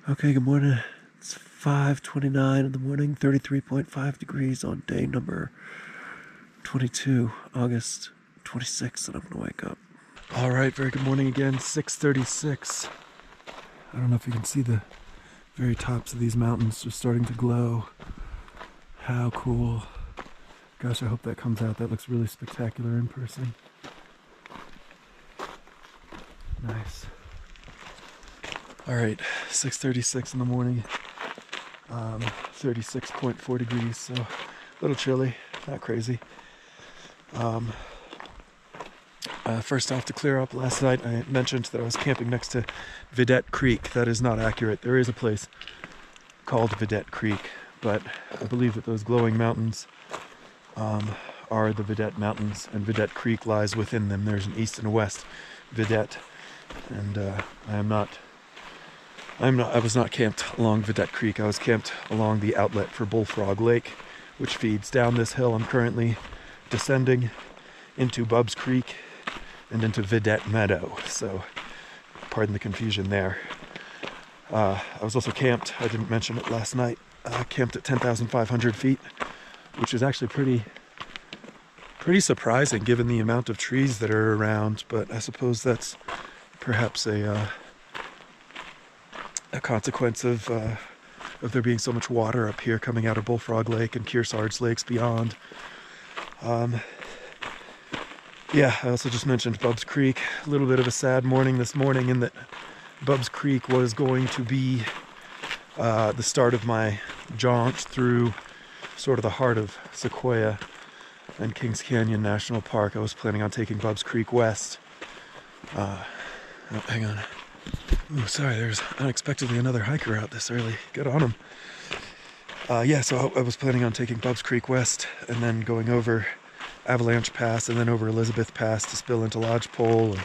Okay, good morning. It's 5:29 in the morning, 33.5 degrees on day number 22, August 26th, and I'm gonna wake up. All right, very good morning again, 6:36. I don't know if you can see the very tops of these mountains just starting to glow. How cool. Gosh, I hope that comes out. That looks really spectacular in person. Nice. All right, 6:36 in the morning, 36.4 degrees, so a little chilly, not crazy. First off, to clear up, last night I mentioned that I was camping next to Vidette Creek. That is not accurate. There is a place called Vidette Creek, but I believe that those glowing mountains are the Vidette Mountains, and Vidette Creek lies within them. There's an east and a west Vidette, and I was not camped along Vidette Creek. I was camped along the outlet for Bullfrog Lake, which feeds down this hill I'm currently descending into Bubbs Creek and into Vidette Meadow. So, pardon the confusion there. I was also camped, I didn't mention it last night, camped at 10,500 feet, which is actually pretty surprising given the amount of trees that are around, but I suppose that's perhaps a consequence of there being so much water up here coming out of Bullfrog Lake and Kearsarge Lakes beyond. Yeah, I also just mentioned Bubbs Creek. A little bit of a sad morning this morning in that Bubbs Creek was going to be the start of my jaunt through sort of the heart of Sequoia and Kings Canyon National Park. I was planning on taking Bubbs Creek west. Oh, hang on. Ooh, sorry, there's unexpectedly another hiker out this early. Good on him. Yeah, so I was planning on taking Bubbs Creek west and then going over Avalanche Pass and then over Elizabeth Pass to spill into Lodgepole and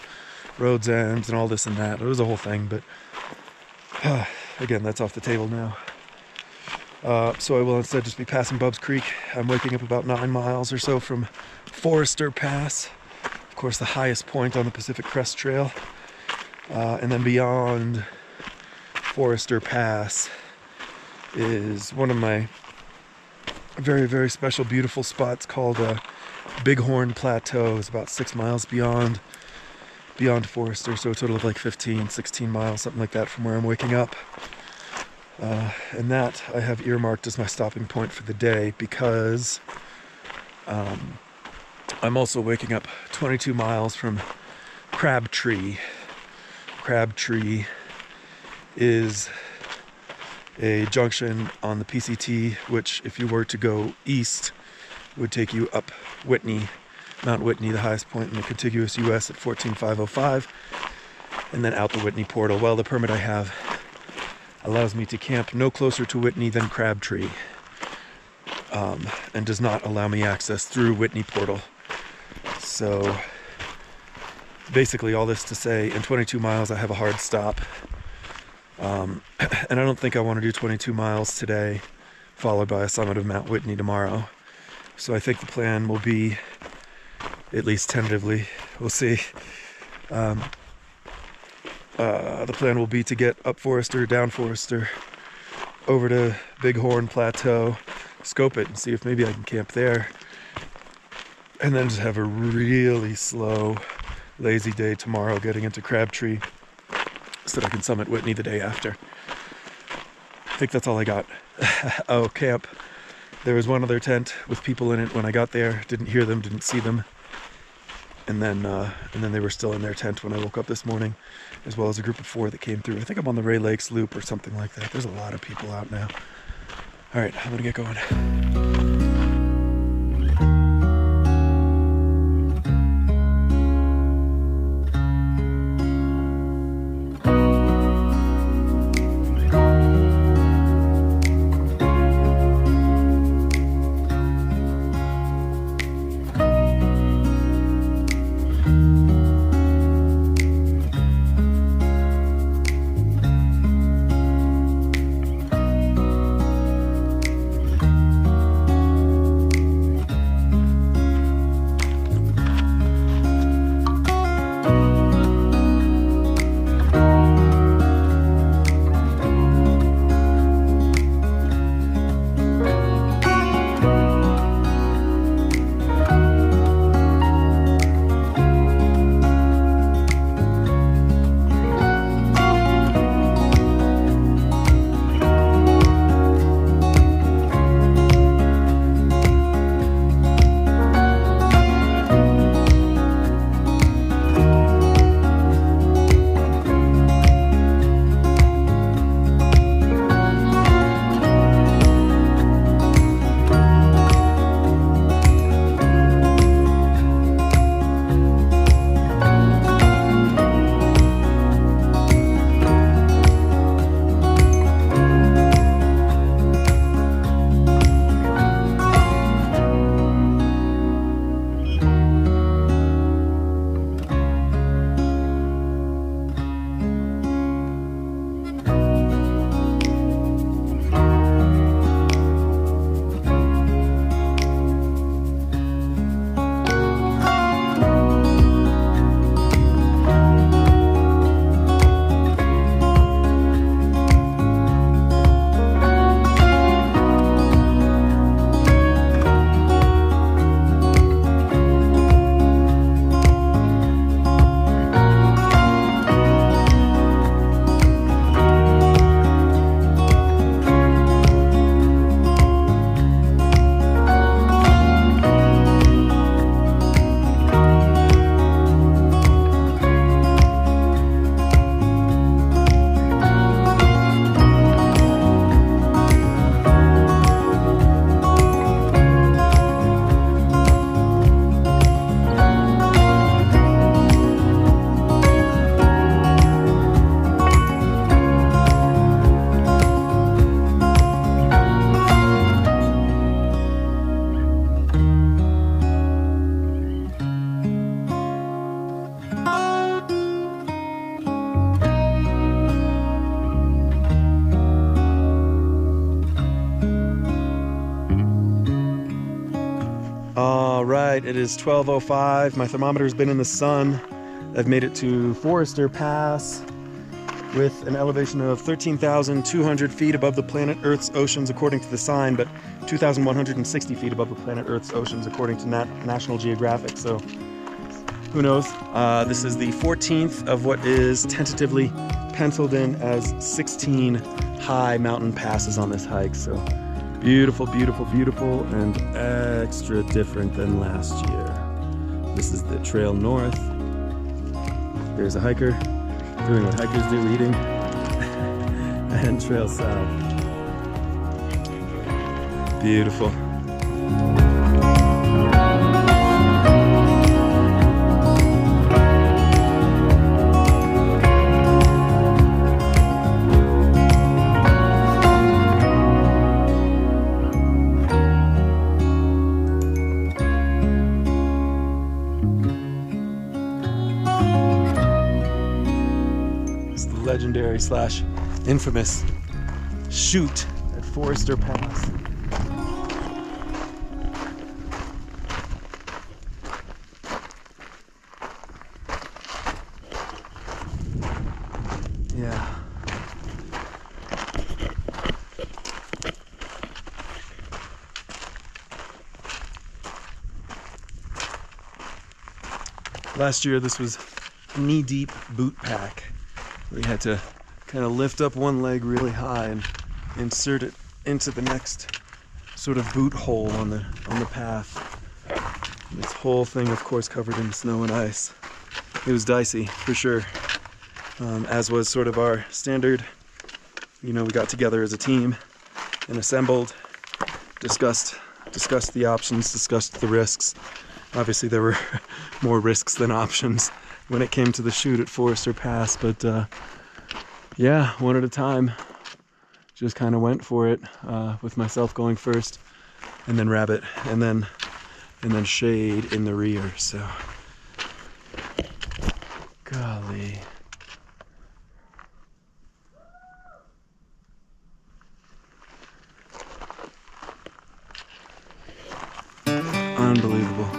Rhodes Ends and all this and that. It was a whole thing, but again, that's off the table now. So I will instead just be passing Bubbs Creek. I'm waking up about 9 miles or so from Forester Pass, of course the highest point on the Pacific Crest Trail. And then beyond Forester Pass is one of my very, very special, beautiful spots called Bighorn Plateau. It's about 6 miles beyond Forester, so a total of like 15, 16 miles, something like that from where I'm waking up. And that I have earmarked as my stopping point for the day because I'm also waking up 22 miles from Crabtree. Crabtree is a junction on the PCT, which if you were to go east, would take you up Mount Whitney, the highest point in the contiguous U.S. at 14,505, and then out the Whitney portal. Well, the permit I have allows me to camp no closer to Whitney than Crabtree, and does not allow me access through Whitney portal. So basically all this to say, in 22 miles I have a hard stop, and I don't think I want to do 22 miles today followed by a summit of Mount Whitney tomorrow. So I think the plan will be, at least tentatively, we'll see, the plan will be to get up Forester, down Forester, over to Bighorn Plateau, scope it and see if maybe I can camp there, and then just have a really slow, lazy day tomorrow getting into Crabtree so that I can summit Whitney the day after. I think that's all I got. Oh, camp. There was one other tent with people in it when I got there. Didn't hear them, didn't see them. And then they were still in their tent when I woke up this morning, as well as a group of 4 that came through. I think I'm on the Ray Lakes Loop or something like that. There's a lot of people out now. All right, I'm gonna get going. right, it is 12:05. My thermometer's been in the sun. I've made it to Forester Pass with an elevation of 13,200 feet above the planet Earth's oceans according to the sign, but 2,160 feet above the planet Earth's oceans according to National Geographic, so who knows. This is the 14th of what is tentatively penciled in as 16 high mountain passes on this hike, so beautiful, beautiful, beautiful, and extra different than last year. This is the trail north. There's a hiker doing what hikers do, eating, and trail south. Beautiful. Legendary slash infamous chute at Forester Pass. Yeah. Last year this was knee-deep boot pack. We had to kind of lift up one leg really high and insert it into the next sort of boot hole on the path. This whole thing, of course, covered in snow and ice. It was dicey, for sure. As was sort of our standard. You know, we got together as a team and assembled, discussed the options, discussed the risks. Obviously, there were more risks than options when it came to the chute at Forester Pass, but yeah, one at a time. Just kind of went for it, with myself going first, and then Rabbit, and then Shade in the rear. So, golly. Unbelievable.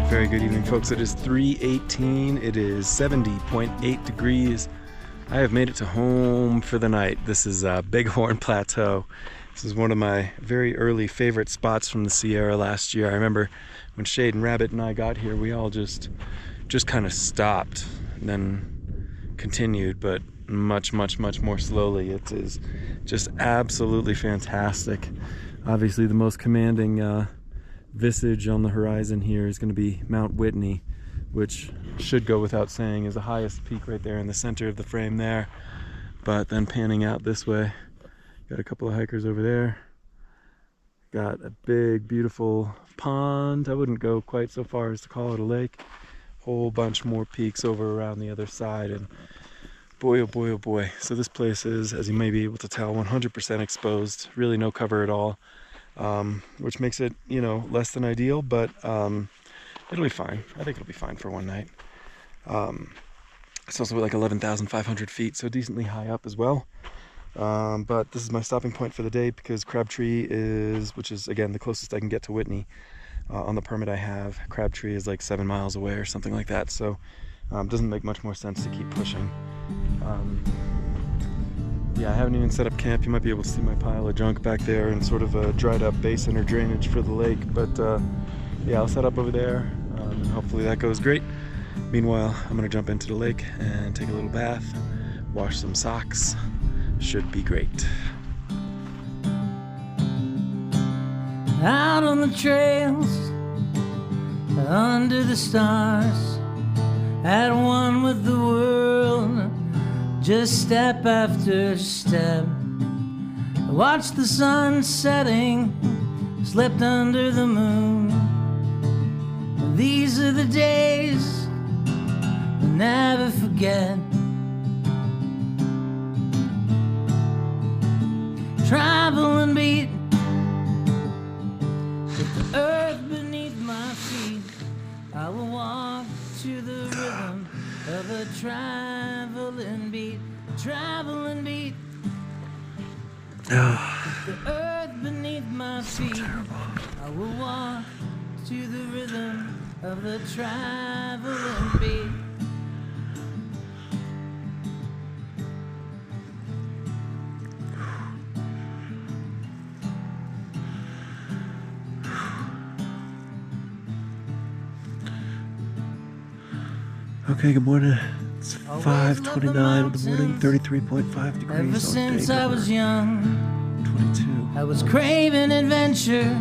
Very good evening, folks. It is 3:18. It is 70.8 degrees. I have made it to home for the night. This is Bighorn Plateau. This is one of my very early favorite spots from the Sierra last year. I remember when Shade and Rabbit and I got here, we all just kind of stopped and then continued, but much more slowly. It is just absolutely fantastic. Obviously, the most commanding visage on the horizon here is going to be Mount Whitney, which should go without saying is the highest peak right there in the center of the frame there. But then panning out this way, got a couple of hikers over there, got a big beautiful pond. I wouldn't go quite so far as to call it a lake. Whole bunch more peaks over around the other side, and Boy, oh boy, oh boy. So this place is, as you may be able to tell, 100% exposed. Really no cover at all, which makes it, you know, less than ideal, but it'll be fine. I think it'll be fine for one night. It's also like 11,500 feet, so decently high up as well. But this is my stopping point for the day because Crabtree is, which is again the closest I can get to Whitney on the permit I have. Crabtree is like 7 miles away or something like that, so it doesn't make much more sense to keep pushing. Yeah, I haven't even set up camp. You might be able to see my pile of junk back there and sort of a dried up basin or drainage for the lake, but yeah, I'll set up over there and hopefully that goes great. Meanwhile, I'm gonna jump into the lake and take a little bath, wash some socks. Should be great. Out on the trails, under the stars, at one with the world, just step after step. Watch the sun setting, slipped under the moon. These are the days we'll never forget. Traveling beat with the earth beneath my feet. I will walk to the rhythm of a traveling beat. Traveling beat with the earth beneath my feet. I will walk to the rhythm of the traveling beat. Okay, good morning. It's 5:29 in the morning, 33.5 degrees. Ever since I was young, 22. I was craving adventure,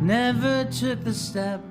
never took the step.